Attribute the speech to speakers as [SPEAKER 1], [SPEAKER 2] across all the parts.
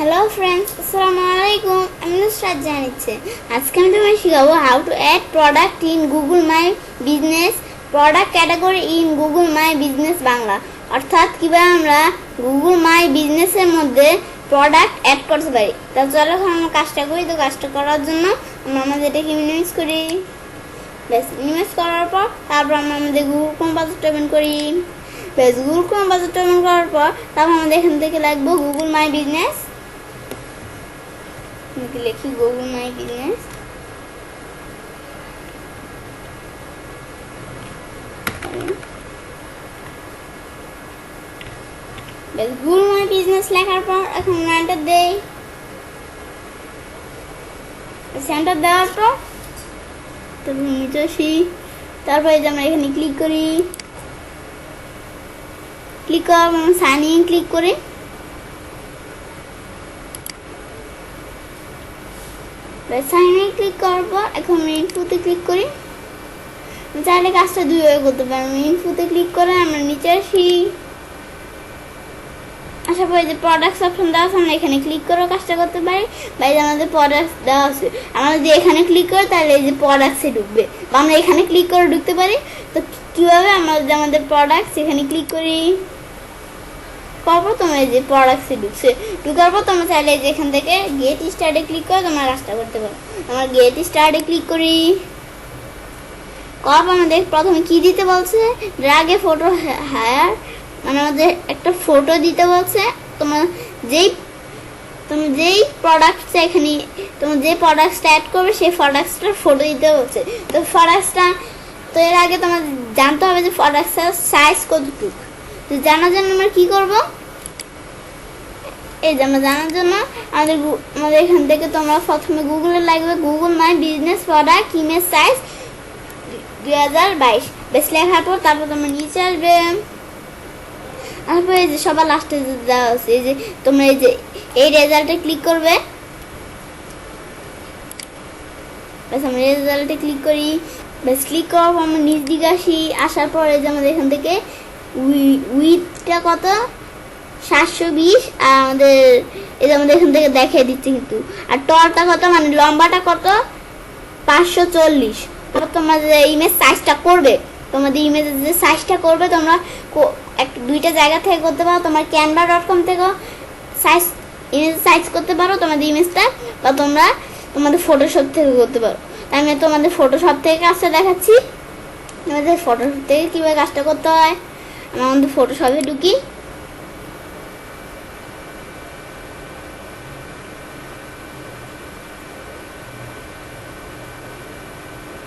[SPEAKER 1] Hello friends, Assalamualaikum. I'm Nusrat Icche. আজকে আমি তোমাদের শেখাবো how to add product in Google My Business product category in Google My Business Bangla. অর্থাৎ কিভাবে আমরা Google My Business এর মধ্যে প্রোডাক্ট অ্যাড করতে পারি। তাহলে চলো আমরা কাজটা করি। তো কাজটা করার জন্য আমরা এটাকে মিনিমাইজ করি। বেশ মিনিমাইজ করার পর তারপর আমরা আমাদের Google Chrome ব্রাউজারটা ওপেন করি। বেশ Google Chrome ব্রাউজারটা ওপেন করার পর তারপর আমাদের এখান থেকে লাগবে Google My Business। লিখি Google My Business। Google My Business লেখার পর এখন এন্টার দেই। এন্টার দেওয়ার পর তারপর নিচে আসি। তারপরে যে আমরা এখানে ক্লিক করি। ক্লিক করার পর সাইন ইন ক্লিক করি। সাইন ইন ক্লিক করার পর এখন ইনফোতে ক্লিক করি। চাইলে কাজটা দুইভাবে করতে পারি। ইনফোতে ক্লিক করে আমরা নিচে আসি। আসার পরে যে প্রোডাক্টস অপশন দেওয়া আছে আমরা এখানে ক্লিক করে কাজটা করতে পারি। বা এই যে আমাদের প্রোডাক্টস দেওয়া আছে আমরা যদি এখানে ক্লিক করি তাহলে এই যে প্রোডাক্টসে ঢুকবে, বা আমরা এখানে ক্লিক করে ঢুকতে পারি। তো কীভাবে আমরা যে আমাদের প্রোডাক্টস এখানে ক্লিক করি, তারপর তোমরা এই যে প্রোডাক্টসে ঢুকার পর তোমরা চাইলে যে এখান থেকে গেট স্টার্টে ক্লিক করে তোমরা কাজটা করতে পারো। আমরা গেট স্টার্টে ক্লিক করি। করার পর আমাদের প্রথমে কি দিতে বলছে, ড্র্যাগ এ ফটো হায়ার, মানে আমাদের একটা ফটো দিতে বলছে। তোমার যেই প্রোডাক্টটা এখানে তোমার যে প্রোডাক্টসটা অ্যাড করবে সেই প্রোডাক্টসটার ফটো দিতে বলছে। তো প্রোডাক্টসটা তো এর আগে তোমার জানতে হবে যে প্রোডাক্টটার সাইজ কতটুকু। তো জানার জন্য আমরা কি করব, এই যে আমরা জানার জন্য আমাদের এখান থেকে তোমরা প্রথমে গুগলে লাগবে Google My Business product image size 2022 বেশ লেখার পর তারপর তোমরা নিচে আসবে। তারপর এই যে সবার লাস্টে দেওয়া আছে এই যে তোমরা এই যে এই রেজাল্টে ক্লিক করবে। বেশ আমরা রেজাল্টে ক্লিক করি। বেশ ক্লিক করার পর আমরা নিচ দিকে আসি। আসার পর এই যে আমাদের এখান থেকে উইথটা কত 720, আর আমাদের এই যে আমাদের এখান থেকে দেখিয়ে দিচ্ছে কিন্তু। আর টলটা কত মানে লম্বাটা কত 540। তারপর তোমরা যে ইমেজ সাইজটা করবে, তোমাদের ইমেজের যে সাইজটা করবে তোমরা দুইটা জায়গা থেকে করতে পারো। তোমার canva.com থেকে ইমেজ সাইজ করতে পারো তোমাদের ইমেজটা, বা তোমরা তোমাদের ফটোশপ থেকে করতে পারো। তাই আমি তোমাদের ফটোশপ থেকে কাজটা দেখাচ্ছি। আমাদের ফটোশপ থেকে কীভাবে কাজটা করতে হয়, আমরা আমাদের ফটোশপে ঢুকি।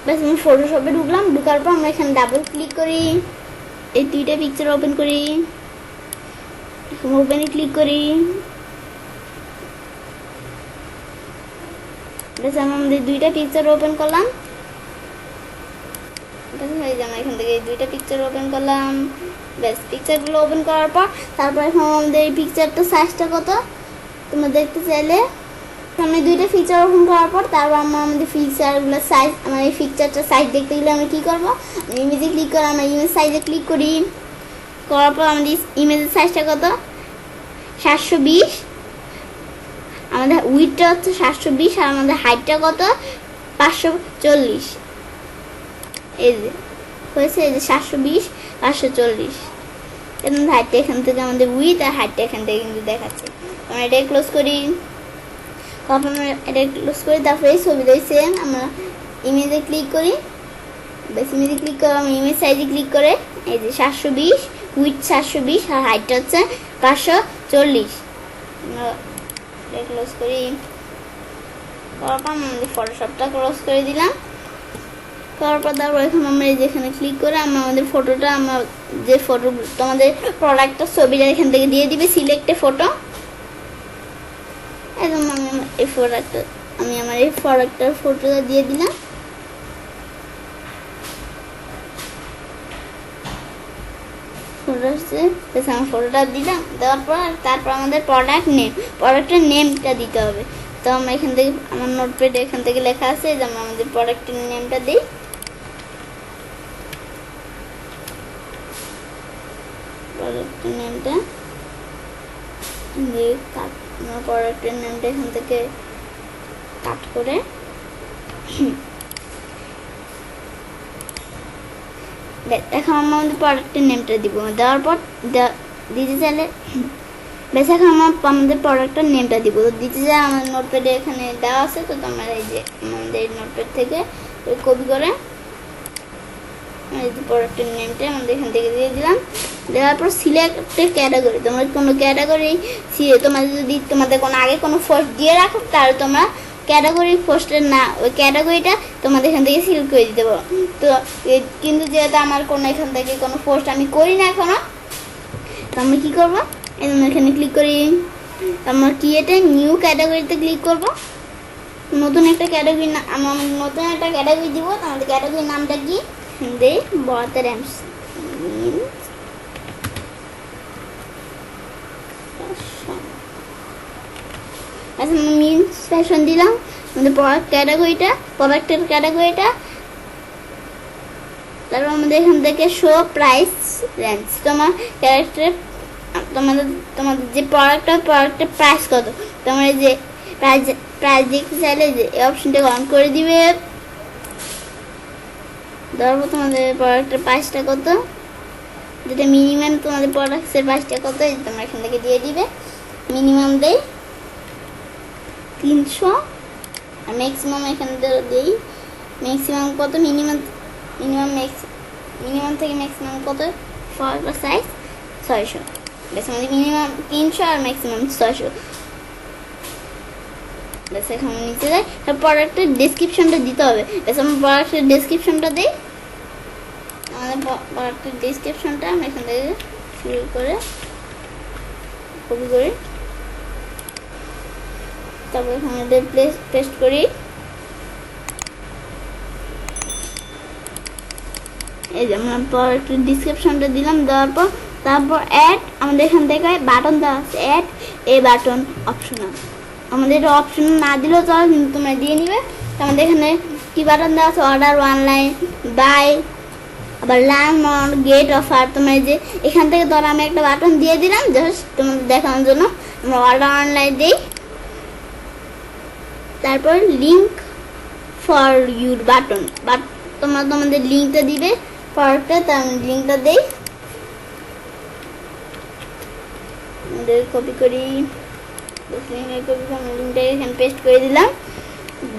[SPEAKER 1] ব্যাস আমি ফটোশপে ঢুকলাম। ঢুকার পর আমরা এখানে ডাবল ক্লিক করি। এই দুইটা পিকচার ওপেন করি। ওপেনে ক্লিক করি। ব্যাস আমাদের দুইটা পিকচার ওপেন করলাম। আমরা এখান থেকে দুইটা পিকচার ওপেন করলাম। ব্যাস পিকচারগুলো ওপেন করার পর তারপর এখন আমাদের এই পিকচারটা সাইজটা কত তোমরা দেখতে চাইলে আমি দুইটা পিকচার ওপেন করার পর তারপর আমরা আমাদের পিকচারগুলো সাইজ, আমার এই পিকচারটা সাইজ দেখতে গেলে আমরা কী করবো, ইমেজে ক্লিক করে আমরা ইমেজ সাইজে ক্লিক করি। করার পর আমাদের ইমেজের সাইজটা কত 720, আমাদের উইডটা হচ্ছে 720, আর আমাদের হাইটটা কত 540। এই যে হয়েছে এই যে 720 540 এবং হাইটটা এখান থেকে আমাদের উইথ আর হাইটটা এখান থেকে কিন্তু দেখাচ্ছে। আমরা এটা ক্লোজ করি। তারপর আমরা এটা ক্লোজ করি। তারপরে এই ছবি রয়েছে আমরা ইমেজে ক্লিক করি। বেশ ইমেজে ক্লিক করে আমরা ইমেজ সাইজে ক্লিক করে এই যে 720 উইথ 720 আর হাইটটা হচ্ছে 540। আমরা এটা ক্লোজ করি। করার পর আমাদের ফটোশপটা ক্লোজ করে দিলাম। করার পর তারপর এখন আমরা এই যেখানে ক্লিক করে আমরা আমাদের ফটোটা, আমরা যে ফটো তোমাদের প্রোডাক্টের ছবিটা এখান থেকে দিয়ে দিবে সিলেক্টে ফটো। একদম আমি আমার এই প্রোডাক্টের ফটোটা দিয়ে দিলাম। ফটো আসছে, বেশ আমার ফটোটা দিলাম। দেওয়ার পর তারপর আমাদের প্রোডাক্টের নেমটা দিতে হবে। তো আমরা এখান থেকে আমার নোটপ্যাডে এখান থেকে লেখা আছে যে আমরা আমাদের প্রোডাক্টের নেমটা দিই। প্রোডাক্টের নেমটা দিয়ে আমরা প্রোডাক্টের নেমটা এখান থেকে কাট করে এখন আমরা আমাদের প্রোডাক্টের নেমটা দিব, দেওয়ার পর দিতে চাইলে বেশ এখন আমরা আমাদের প্রোডাক্টের নেমটা দিব। তো দিতে চাই আমার নোটপ্যাডে এখানে দেওয়া আছে, তো তোমরা এই যে আমাদের নোটপ্যাড থেকে কপি করে এই যে প্রোডাক্টের নেমটা আমাদের এখান থেকে দিয়ে দিলাম। দেওয়ার পর সিলেক্টেড ক্যাটাগরি, তোমরা কোনো ক্যাটাগরি তোমাদের যদি তোমাদের কোনো আগে কোনো পোস্ট দিয়ে রাখো তাহলে তোমরা ক্যাটাগরি পোস্টের না ওই ক্যাটাগরিটা তোমাদের এখান থেকে সিলেক্ট করে দিতে পারো। তো কিন্তু যেহেতু আমার কোনো এখান থেকে কোনো পোস্ট আমি করি না এখনো, তো আমি কী করবো, এখানে ক্লিক করি, আমরা ক্রিয়েটে নিউ ক্যাটাগরিতে ক্লিক করব। নতুন একটা ক্যাটাগরি আমরা নতুন একটা ক্যাটাগরি দিব। আমাদের ক্যাটাগরির নামটা কি দেই, বড়াতের এমস আচ্ছা মিন্স ফ্যাশন দিলাম। আমাদের প্রোডাক্টের ক্যাটাগরিটা, তারপর আমাদের এখান থেকে শো প্রাইস রেঞ্জ, তোমার ক্যারেক্টার তোমাদের যে প্রোডাক্টের প্রাইস কত, তোমার যে প্রাইস দেখতে চাইলে যে এই অপশনটা অন করে দিবে। ধরো তোমাদের প্রোডাক্টের প্রাইসটা কত, যেটা মিনিমাম তোমাদের প্রোডাক্টের প্রাইসটা কত তোমরা এখান থেকে দিয়ে দিবে। মিনিমাম দেই 300 আর ম্যাক্সিমাম এখানে দেই ম্যাক্সিমাম কত, মিনিমাম থেকে ম্যাক্সিমাম কত, সাইজ 600। বেশ আমাদের মিনিমাম 300 আর ম্যাক্সিমাম 600। বেশ এখানে নিচে যাই, প্রোডাক্টের ডেসক্রিপশনটা দিতে হবে। বেশ আমরা প্রোডাক্টের ডেসক্রিপশনটা দিই। আমাদের প্রোডাক্টের ডেসক্রিপশনটা আমরা এখান থেকে শুরু করে কপি করি, তারপর এখানে পেস্ট করি। এই যে আমরা প্রোডাক্টের ডেসক্রিপশনটা দিলাম, দেওয়ার পর তারপর অ্যাড, আমাদের এখান থেকে বাটন দেওয়া আছে অ্যাড এ বাটন অপশনাল। আমাদের এটা অপশন না দিলেও চলো, কিন্তু তোমরা দিয়ে নিবে। তো আমাদের এখানে কি বাটন দেওয়া আছে, অর্ডার অনলাইন, বাই, আবার লার্ন মোর, গেট অফার। তোমরা যে এখান থেকে ধরো আমি একটা বাটন দিয়ে দিলাম জাস্ট তোমাদের দেখানোর জন্য। আমরা অর্ডার অনলাইন দিই, তারপর লিঙ্ক ফর ইউর বাটন, তোমরা তোমাদের লিঙ্কটা দিবে প্রোডাক্টে, তার লিঙ্কটা দেই, কপি করি, লিঙ্কটা এখানে পেস্ট করে দিলাম।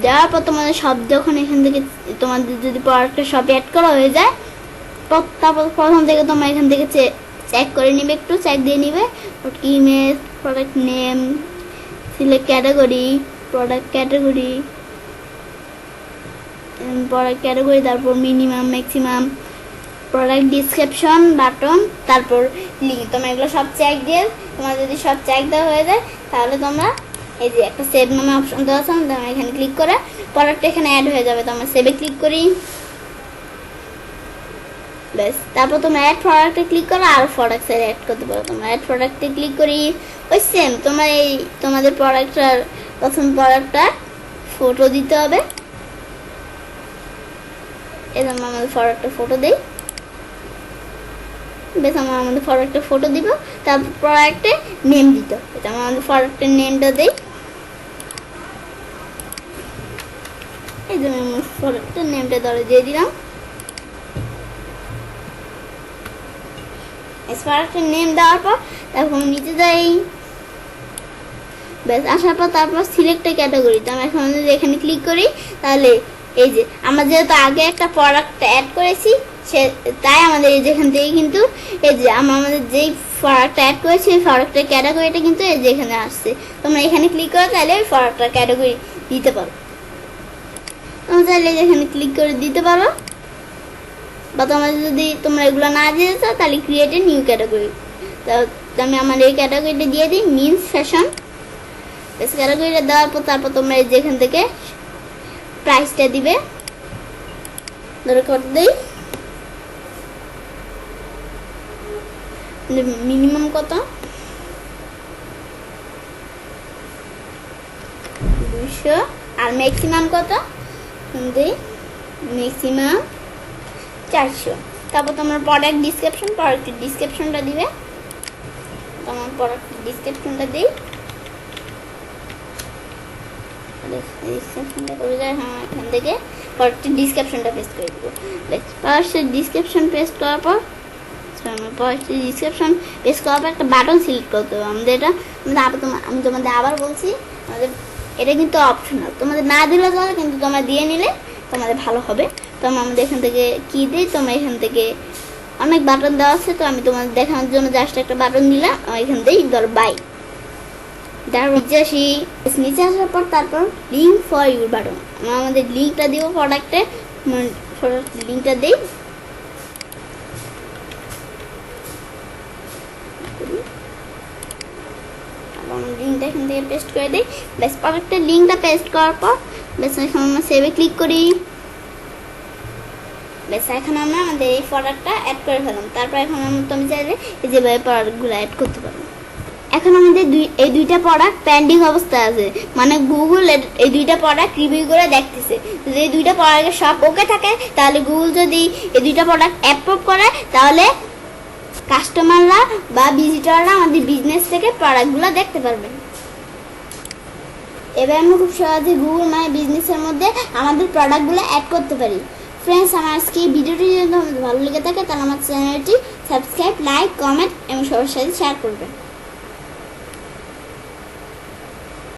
[SPEAKER 1] দেওয়ার পর তোমাদের সব যখন এখান থেকে তোমাদের যদি প্রোডাক্টটা সব অ্যাড করা হয়ে যায়, তারপর প্রথম থেকে তোমরা এখান থেকে চেক করে নিবে, একটু চেক দিয়ে নিবে। Image, product name, select category, product category, তারপর minimum maximum, product description button, তারপর লিঙ্ক। তোমরা এগুলো সব চেক দিয়ে, তোমার যদি সব চেক দেওয়া হয়ে যায় তাহলে তোমরা এই যে একটা সেভ নামে অপশন দেওয়া আছে, তোমরা এখানে ক্লিক করে প্রোডাক্টটা এখানে অ্যাড হয়ে যাবে। তোমরা সেভে ক্লিক করি, ব্যাস। তারপর তোমরা অ্যাড প্রোডাক্টে ক্লিক করো, আরও প্রোডাক্ট অ্যাড করতে পারো। তোমরা অ্যাড প্রোডাক্টে ক্লিক করি, ওই সেম তোমরা এই তোমাদের প্রোডাক্টটার প্রথম প্রোডাক্টটার ফটো দিতে হবে। এরকম আমাদের প্রোডাক্টের ফটো দিই, বেশ আমরা আমাদের প্রোডাক্টের ফটো দিব। তারপর প্রোডাক্টে নেম দিতে হবে, এটা আমাদের প্রোডাক্টের নেমটা দিই। এই জন্য আমি প্রোডাক্টের নেমটা ধরে দিয়ে দিলাম। প্রোডাক্টের নেম দেওয়ার পর তারপর নিচে যাই, ব্যাস আসার পর তারপর সিলেক্ট ক্যাটাগরি। তো আমরা এখন যদি এখানে ক্লিক করি তাহলে এই যে আমরা যেহেতু আগে একটা প্রোডাক্ট অ্যাড করেছি তাই আমাদের এই যেখান থেকে কিন্তু এই যে আমাদের যেই প্রোডাক্ট অ্যাড করেছি এই প্রোডাক্টের ক্যাটাগরিটা কিন্তু এই যে এখানে আসছে। তোমরা এখানে ক্লিক করো তাহলে ওই প্রোডাক্টটার ক্যাটাগরি দিতে পারো। তোমরা চাইলে এখানে ক্লিক করে দিতে পারো, বা তোমরা এগুলো না দিয়ে চাও তাহলে ক্রিয়েট এ নিউ ক্যাটাগরি। তো আমি আমার এই ক্যাটাগরিটা দিয়ে দিই, মিন্স ফ্যাশন। বেশ ক্যাটাগরিটা দেওয়ার পর তারপর তোমরা যেখান থেকে প্রাইসটা দিবে, ধরে কত দিই, মিনিমাম কত 200 আর ম্যাক্সিমাম কত দিই, ম্যাক্সিমাম 400। তারপর তোমার প্রোডাক্ট ডিসক্রিপশনটা দিবে। তোমার প্রোডাক্ট ডিসক্রিপশনটা দিই, ডিসক্রিপশনটা করে যায়, হ্যাঁ এখান থেকে পরটি ডিসক্রিপশনটা পেস্ট করে দেবো। ফার্স্ট ডিসক্রিপশন পেস্ট করার পর ডিসক্রিপশন পেস্ট করার পর একটা বাটন সিলেক্ট করতে হবে আমাদের। এটা আমি তোমাদের আবার বলছি, আমাদের এটা কিন্তু অপশনাল, তোমাদের না দিলে চলে, কিন্তু তোমরা দিয়ে নিলে তোমাদের ভালো হবে। তো আমাদের এখান থেকে কি দিই, তোমরা এখান থেকে অনেক বাটন দেওয়া আছে, তো আমি তোমাদের দেখানোর জন্য জাস্ট একটা বাটন দিলাম এখান থেকে, ধর বাই। তারপর নিচে আসার পর তারপর লিঙ্ক ফর ইউর বাটন, আমরা আমাদের লিঙ্কটা দিব প্রোডাক্টে, লিঙ্কটা দিই। লিঙ্কটা এখান থেকে পেস্ট করে দিই। ব্যাস প্রোডাক্টের লিঙ্কটা পেস্ট করার পর ব্যাস এখন আমরা সেভে ক্লিক করি। ব্যাস এখন আমরা আমাদের এই প্রোডাক্টটা অ্যাড করে ফেলাম। তারপর এখন তুমি চাইলে এই যেভাবে প্রোডাক্টগুলো অ্যাড করতে পারো। এখন আমাদের এই দুইটা প্রোডাক্ট পেন্ডিং অবস্থায় আছে, মানে গুগল এই দুইটা প্রোডাক্ট রিভিউ করে দেখতেছে। যদি এই দুইটা প্রোডাক্ট সব ওকে থাকে, তাহলে গুগল যদি এই দুইটা প্রোডাক্ট অ্যাপ্রুভ করে, তাহলে কাস্টমাররা বা ভিজিটররা আমাদের বিজনেস থেকে প্রোডাক্টগুলো দেখতে পারবে। এবার আমরা খুব সহজে গুগল মাই বিজনেসের মধ্যে আমাদের প্রোডাক্টগুলো অ্যাড করতে পারি। ফ্রেন্ডস, আমার আজকে এই ভিডিওটি যদি তোমাদের ভালো লেগে থাকে, তাহলে আমার চ্যানেলটি সাবস্ক্রাইব, লাইক, কমেন্ট এবং সবার সাথে শেয়ার করবেন।